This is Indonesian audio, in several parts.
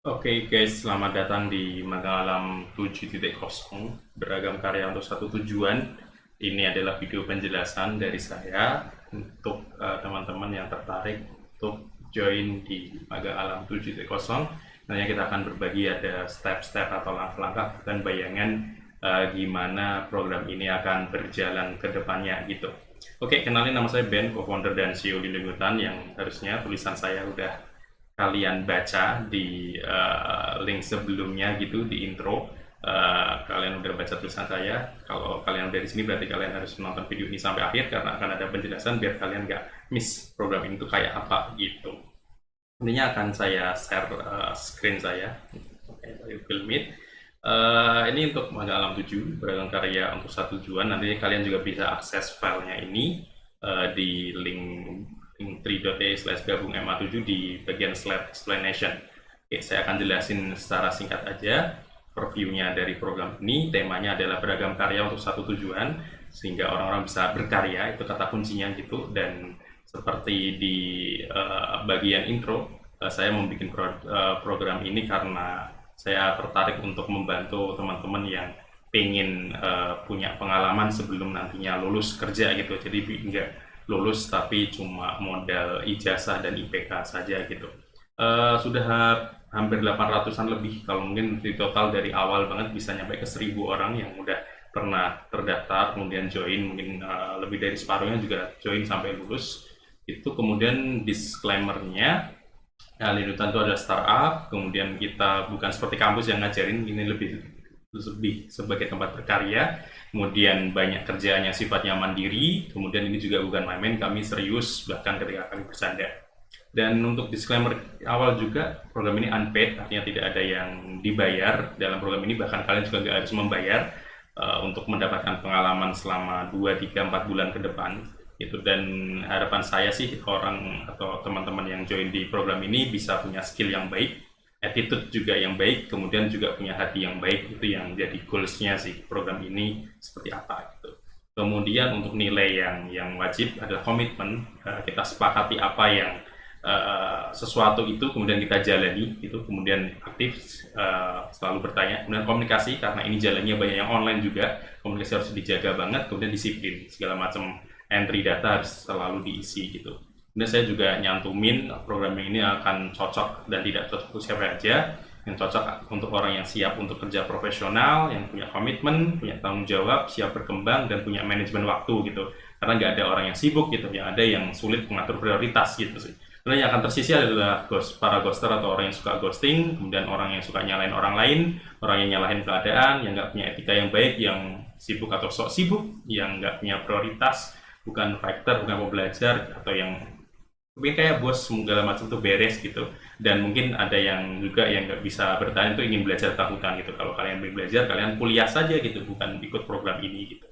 Oke guys, selamat datang di Magang Alam 7.0 Beragam karya untuk satu tujuan. Ini adalah video penjelasan dari saya untuk teman-teman yang tertarik untuk join di Magang Alam 7.0. Nanti kita akan berbagi ada step-step atau langkah-langkah dan bayangan gimana program ini akan berjalan ke depannya gitu. Oke, kenalin nama saya Ben, co-founder dan CEO Lindung Hutan yang harusnya tulisan saya udah kalian baca di link sebelumnya gitu di intro. Kalian udah baca tulisan saya. Kalau kalian dari sini berarti kalian harus menonton video ini sampai akhir karena akan ada penjelasan biar kalian nggak miss program ini tuh kayak apa gitu. Intinya akan saya share screen saya. Oke, dari Google Meet. Ini untuk Magang Alam 7 beragam karya untuk satu tujuan. Nanti kalian juga bisa akses filenya ini di link link3.e/gabung MA7 di bagian slide explanation. Oke, saya akan jelasin secara singkat aja reviewnya dari program ini. Temanya adalah beragam karya untuk satu tujuan, sehingga orang-orang bisa berkarya, itu kata kuncinya gitu. Dan seperti di bagian intro, saya membuat program ini karena saya tertarik untuk membantu teman-teman yang pengen punya pengalaman sebelum nantinya lulus kerja gitu. Jadi enggak lulus tapi cuma modal ijazah dan IPK saja gitu. Sudah hampir 800-an lebih, kalau mungkin di total dari awal banget bisa nyampe ke 1000 orang yang udah pernah terdaftar, kemudian join, mungkin lebih dari separuhnya juga join sampai lulus. Itu kemudian disclaimer-nya, Linutan itu adalah startup, kemudian kita bukan seperti kampus yang ngajarin, ini lebih sebagai tempat berkarya, kemudian banyak kerjaannya sifatnya mandiri, kemudian ini juga bukan main-main, kami serius bahkan ketika kami bercanda. Dan untuk disclaimer awal juga, program ini unpaid, artinya tidak ada yang dibayar dalam program ini, bahkan kalian juga nggak harus membayar untuk mendapatkan pengalaman selama 2, 3, 4 bulan ke depan. Itu. Dan harapan saya sih orang atau teman-teman yang join di program ini bisa punya skill yang baik, attitude juga yang baik, kemudian juga punya hati yang baik. Itu yang jadi goalsnya sih program ini seperti apa gitu. Kemudian untuk nilai yang wajib adalah komitmen. Kita sepakati apa yang sesuatu itu kemudian kita jalani itu, kemudian aktif, selalu bertanya, kemudian komunikasi karena ini jalannya banyak yang online juga, komunikasi harus dijaga banget, kemudian disiplin, segala macam entry data harus selalu diisi gitu. Kemudian saya juga nyantumin program ini akan cocok dan tidak cocok untuk siapa aja, yang cocok untuk orang yang siap untuk kerja profesional, yang punya komitmen, punya tanggung jawab, siap berkembang, dan punya manajemen waktu gitu. Karena nggak ada orang yang sibuk gitu, yang ada yang sulit mengatur prioritas gitu sih. Karena yang akan tersisih adalah para ghoster atau orang yang suka ghosting, kemudian orang yang suka nyalain orang lain, orang yang nyalahin keadaan, yang nggak punya etika yang baik, yang sibuk atau sok sibuk, yang nggak punya prioritas, bukan fighter, bukan mau belajar, atau yang mungkin kayak bos segala macam tuh beres gitu. Dan mungkin ada yang juga yang nggak bisa bertahan itu ingin belajar takutan gitu. Kalau kalian ingin belajar, kalian kuliah saja gitu, bukan ikut program ini gitu.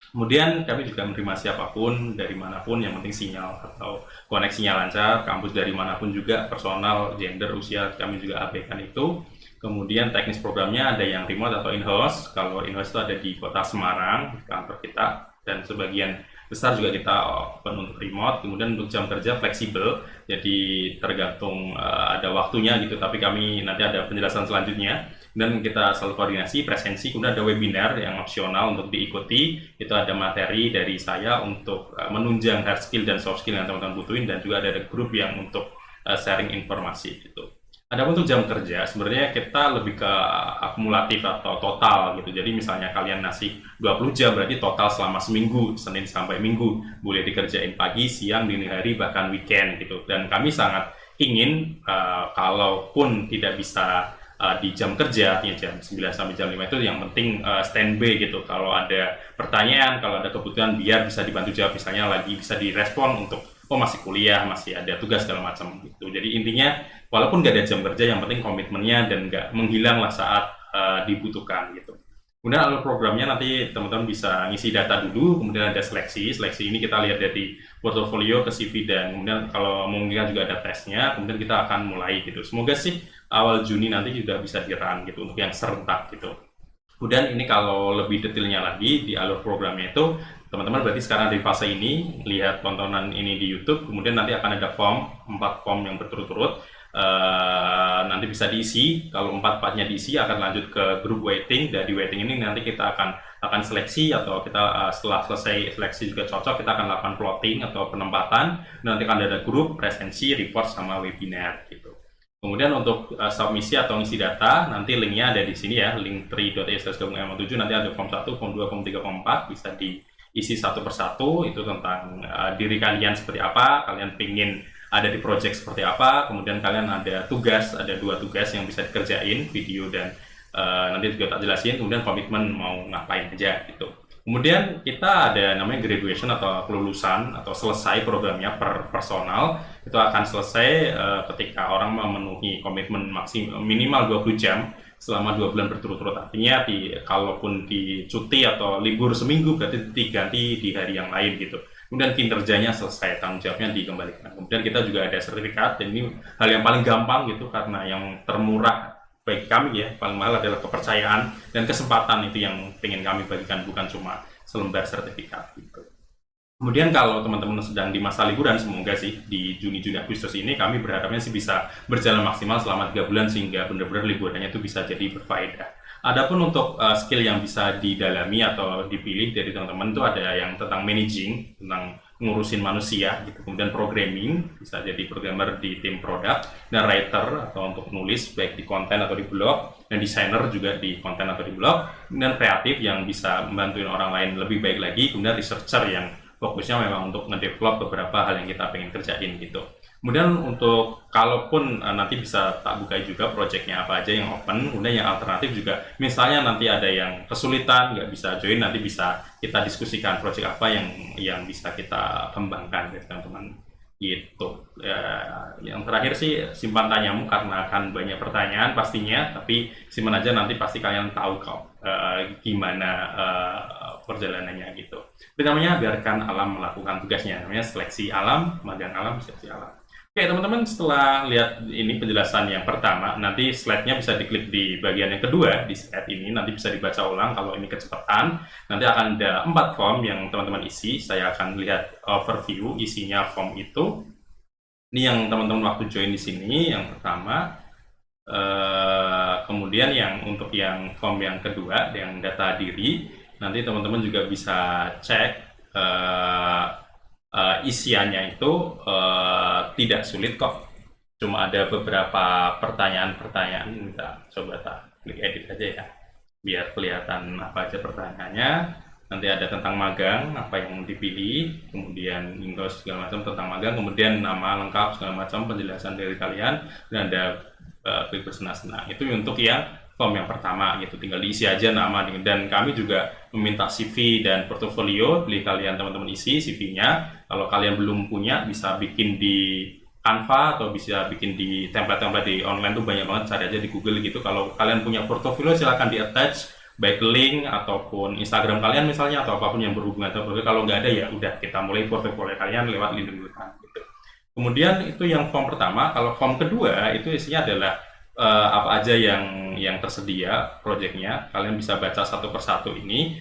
Kemudian kami juga menerima siapapun dari manapun, yang penting sinyal atau koneksinya lancar, kampus dari manapun juga, personal, gender, usia kami juga abaikan itu. Kemudian teknis programnya ada yang remote atau in-house. Kalau in-house itu ada di kota Semarang, kantor kita, dan sebagian besar juga kita open untuk remote. Kemudian untuk jam kerja fleksibel, jadi tergantung ada waktunya gitu, tapi kami nanti ada penjelasan selanjutnya. Dan kita selalu koordinasi presensi, kemudian ada webinar yang opsional untuk diikuti. Itu ada materi dari saya untuk menunjang hard skill dan soft skill yang teman-teman butuhin, dan juga ada grup yang untuk sharing informasi gitu. Ada untuk jam kerja, sebenarnya kita lebih ke akumulatif atau total gitu. Jadi misalnya kalian ngasih 20 jam, berarti total selama seminggu, Senin sampai Minggu. Boleh dikerjain pagi, siang, dini hari, bahkan weekend gitu. Dan kami sangat ingin, kalaupun tidak bisa di jam kerja, ya jam 9 sampai jam 5 itu yang penting standby gitu. Kalau ada pertanyaan, kalau ada kebutuhan, biar bisa dibantu jawab, misalnya lagi bisa direspon untuk masih kuliah, masih ada tugas segala macam gitu. Jadi intinya walaupun gak ada jam kerja, yang penting komitmennya dan gak menghilang lah saat dibutuhkan gitu. Kemudian alur programnya nanti teman-teman bisa ngisi data dulu, kemudian ada seleksi. Seleksi ini kita lihat dari portofolio ke CV, dan kemudian kalau memungkinkan juga ada tesnya, kemudian kita akan mulai gitu. Semoga sih awal Juni nanti sudah bisa di-run gitu untuk yang serentak gitu. Kemudian ini kalau lebih detailnya lagi di alur programnya itu, teman-teman berarti sekarang di fase ini, lihat tontonan ini di YouTube, kemudian nanti akan ada form, 4 form yang berturut-turut. Nanti nanti bisa diisi. Kalau 4-4-nya diisi akan lanjut ke grup waiting. Dari waiting ini nanti kita akan seleksi, atau kita setelah selesai seleksi juga cocok, kita akan lakukan plotting atau penempatan. Nanti akan ada grup, presensi, report, sama webinar gitu. Kemudian untuk submisi atau ngisi data, nanti linknya ada di sini ya, link 3.is/gabungan 7. Nanti ada form 1, form 2, form 3, form 4, bisa diisi satu persatu. Itu tentang diri kalian seperti apa, kalian pengen ada di project seperti apa, kemudian kalian ada tugas, ada 2 tugas yang bisa dikerjain, video dan nanti juga tak jelasin, kemudian komitmen mau ngapain aja gitu. Kemudian kita ada namanya graduation atau kelulusan atau selesai programnya per personal. Itu akan selesai ketika orang memenuhi komitmen minimal 20 jam selama 2 bulan berturut-turut. Artinya kalaupun di cuti atau libur seminggu berarti diganti di hari yang lain gitu. Kemudian kinerjanya selesai, tanggung jawabnya dikembalikan. Kemudian kita juga ada sertifikat, dan ini hal yang paling gampang gitu, karena yang termurah bagi kami ya, paling mahal adalah kepercayaan dan kesempatan. Itu yang ingin kami bagikan, bukan cuma selembar sertifikat gitu. Kemudian kalau teman-teman sedang di masa liburan, semoga sih di Juni, Juli, Agustus ini kami berharapnya sih bisa berjalan maksimal selama 3 bulan sehingga benar-benar liburannya itu bisa jadi berfaedah. Adapun untuk skill yang bisa didalami atau dipilih dari teman-teman itu ada yang tentang managing, tentang ngurusin manusia gitu. Kemudian programming, bisa jadi programmer di tim produk, dan writer atau untuk nulis baik di konten atau di blog, dan designer juga di konten atau di blog, dan kreatif yang bisa membantuin orang lain lebih baik lagi, kemudian researcher yang fokusnya memang untuk ngedevelop beberapa hal yang kita pengen kerjain gitu. Kemudian untuk kalaupun nanti bisa tak buka juga projectnya apa aja yang open, kemudian yang alternatif juga, misalnya nanti ada yang kesulitan nggak bisa join, nanti bisa kita diskusikan project apa yang bisa kita kembangkan ya teman-teman gitu. Yang terakhir sih simpan tanyamu, karena akan banyak pertanyaan pastinya, tapi simpan aja, nanti pasti kalian tahu kok gimana perjalanannya gitu. Itu namanya biarkan alam melakukan tugasnya, namanya seleksi alam, magang alam, seleksi alam. Oke teman-teman, setelah lihat ini penjelasan yang pertama, nanti slide-nya bisa diklik di bagian yang kedua di slide ini, nanti bisa dibaca ulang kalau ini kecepatan. Nanti akan ada 4 form yang teman-teman isi. Saya akan lihat overview isinya form itu. Ini yang teman-teman waktu join di sini yang pertama. Kemudian untuk yang form yang kedua, yang data diri, nanti teman-teman juga bisa cek isiannya itu tidak sulit kok, cuma ada beberapa pertanyaan-pertanyaan. Kita coba klik edit aja ya, biar kelihatan apa aja pertanyaannya. Nanti ada tentang magang, apa yang dipilih, kemudian info segala macam tentang magang, kemudian nama lengkap segala macam, penjelasan dari kalian, dan ada klik bersenang-senang. Itu untuk yang form yang pertama gitu, tinggal diisi aja nama, dan kami juga meminta CV dan portofolio. Pilih kalian teman-teman isi CV-nya. Kalau kalian belum punya, bisa bikin di Canva atau bisa bikin di template-template di online tuh banyak banget, cari aja di Google gitu. Kalau kalian punya portofolio silahkan di attach baik link ataupun Instagram kalian misalnya, atau apapun yang berhubungan. Kalau nggak ada ya udah, kita mulai portofolio kalian lewat Lindung Lutan gitu. Kemudian itu yang form pertama. Kalau form kedua itu isinya adalah apa aja yang tersedia projectnya. Kalian bisa baca satu persatu ini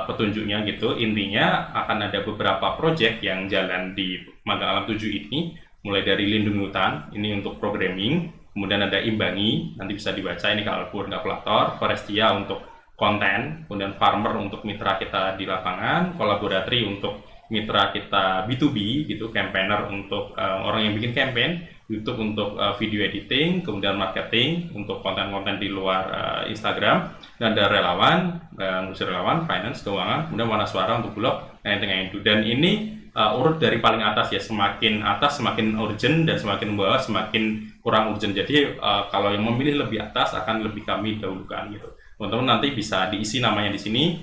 petunjuknya gitu. Intinya akan ada beberapa project yang jalan di Magang Alam 7 ini, mulai dari Lindung Hutan ini untuk programming, kemudian ada Imbangi, nanti bisa dibaca ini kalkulator, Forestia untuk konten, kemudian Farmer untuk mitra kita di lapangan, Kolaboratri untuk mitra kita B2B gitu, campaigner untuk orang yang bikin campaign, YouTube untuk video editing, kemudian marketing untuk konten-konten di luar Instagram, dan ada relawan, ngurusin relawan, finance, keuangan, kemudian Warna Suara untuk blog, anything itu. Dan ini urut dari paling atas ya, semakin atas semakin urgent, dan semakin bawah semakin kurang urgent. Jadi kalau yang memilih lebih atas akan lebih kami dahulukan gitu. Teman-teman nanti bisa diisi namanya di sini,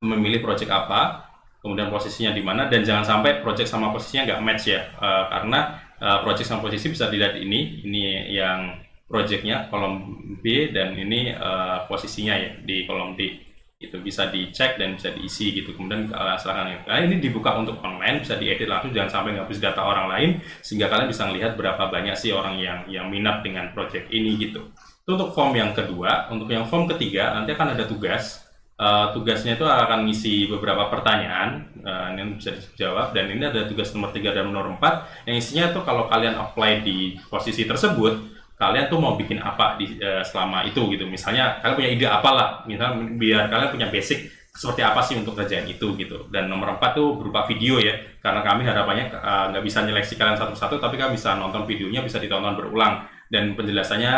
memilih project apa, kemudian posisinya di mana, dan jangan sampai project sama posisinya nggak match ya, karena project sama posisi bisa dilihat ini yang projectnya kolom B, dan ini posisinya ya di kolom D. Itu bisa dicek dan bisa diisi gitu. Kemudian silakan, ini dibuka untuk online, bisa diedit langsung, jangan sampai ngapus data orang lain, sehingga kalian bisa melihat berapa banyak sih orang yang minat dengan project ini gitu. Itu untuk form yang kedua. Untuk yang form ketiga nanti akan ada tugas. Tugasnya itu akan ngisi beberapa pertanyaan yang bisa dijawab, dan ini ada tugas nomor 3 dan nomor 4 yang isinya itu kalau kalian apply di posisi tersebut, kalian tuh mau bikin apa selama itu gitu. Misalnya kalian punya ide apalah, misalnya biar kalian punya basic seperti apa sih untuk kerjaan itu gitu. Dan nomor 4 tuh berupa video ya, karena kami harapannya nggak bisa nyeleksi kalian satu-satu, tapi kalian bisa nonton videonya, bisa ditonton berulang, dan penjelasannya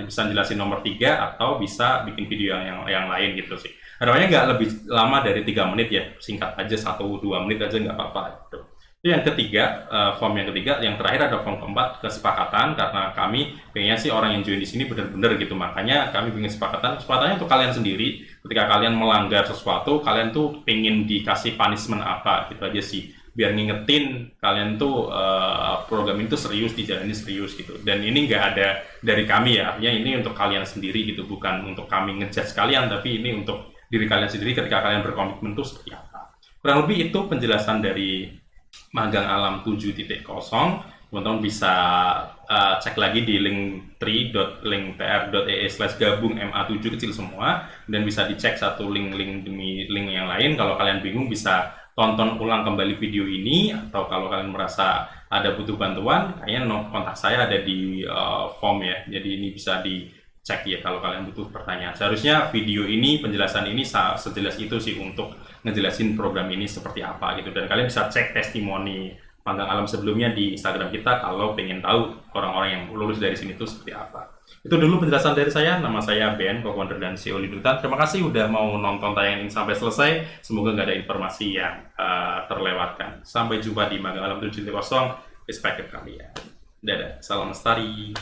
bisa jelasin nomor 3 atau bisa bikin video yang lain gitu sih. Harapannya nggak lebih lama dari 3 menit ya, singkat aja 1-2 menit aja nggak apa-apa gitu. Itu yang ketiga, form yang ketiga. Yang terakhir ada form keempat, kesepakatan, karena kami pengennya sih orang yang join di sini benar-benar gitu, makanya kami bikin kesepakatannya untuk kalian sendiri. Ketika kalian melanggar sesuatu, kalian tuh pengen dikasih punishment apa gitu aja sih, biar ngingetin kalian tuh program itu serius, dijalani serius gitu. Dan ini nggak ada dari kami ya, artinya ini untuk kalian sendiri gitu, bukan untuk kami ngejudge kalian, tapi ini untuk diri kalian sendiri ketika kalian berkomitmen tuh seperti apa. Kurang lebih itu penjelasan dari Magang Alam 7.0. Teman-teman bisa cek lagi di linktree.linktr.ee/gabung MA7 kecil semua, dan bisa dicek satu link demi link yang lain. Kalau kalian bingung bisa tonton ulang kembali video ini, atau kalau kalian merasa ada butuh bantuan, kayaknya kontak saya ada di form ya, jadi ini bisa dicek ya kalau kalian butuh pertanyaan. Seharusnya video ini, penjelasan ini sejelas itu sih untuk ngejelasin program ini seperti apa gitu, dan kalian bisa cek testimoni Magang Alam sebelumnya di Instagram kita kalau pengen tahu orang-orang yang lulus dari sini itu seperti apa. Itu dulu penjelasan dari saya. Nama saya Ben, co-founder dan CEO Lidutan. Terima kasih udah mau nonton tayangan ini sampai selesai. Semoga nggak ada informasi yang terlewatkan. Sampai jumpa di Magang Alam 7.0. Respect ke kalian. Dadah, salam lestari.